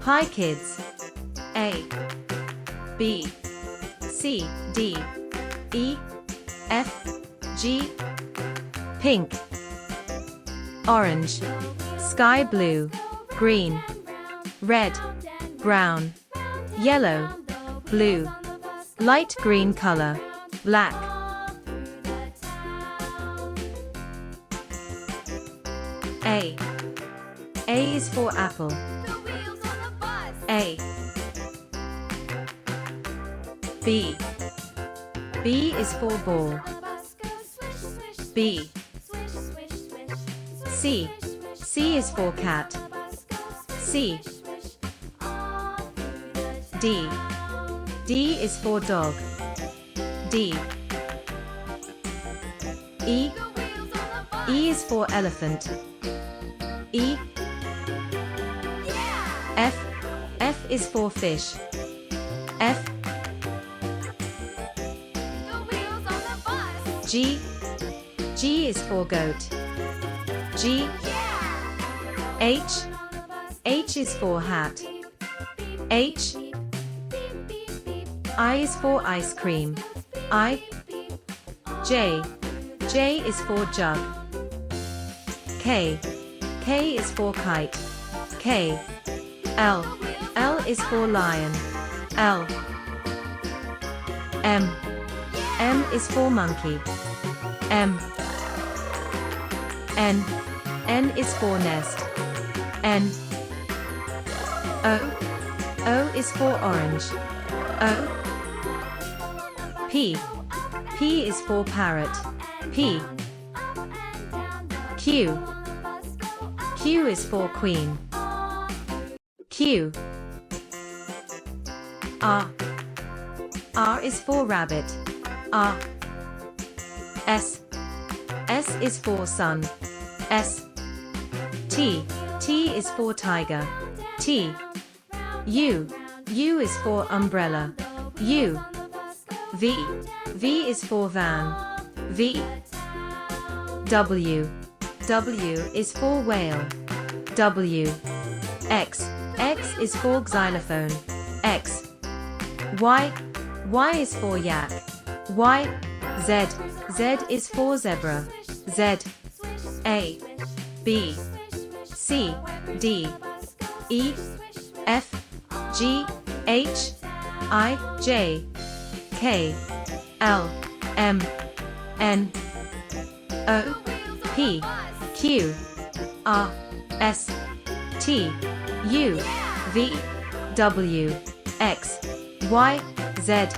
Hi kids. A, B, C, D, E, F, G. Pink, orange, sky blue, green, red, brown, yellow, blue, light green color, black. A. A is for apple. A. B. B is for ball. B. C. C is for cat. C. D. D is for dog. D. E. E is for elephant. E. F. F is for fish. F. G. G is for goat. G. H. H is for hat. H. I is for ice cream. I. J. J is for jug. K. K is for kite. K. L. L is for lion. L. M. M is for monkey. M. N. N is for nest. N. O. O is for orange. O. P. P is for parrot. P. Q. Q is for queen. Q. R. R is for rabbit. R. S. S is for sun. S. T. T is for tiger. T. U. U is for umbrella. U. V. V is for van. V. W. W is for whale. W. X. X is for xylophone. X. Y. Y is for yak. Y. Z. Z is for zebra. Z. A. B. C. D. E. F. G. H. I. J. K. L. M. N. O. P. Q. R. S. T. U. V. W. X. Y. Z.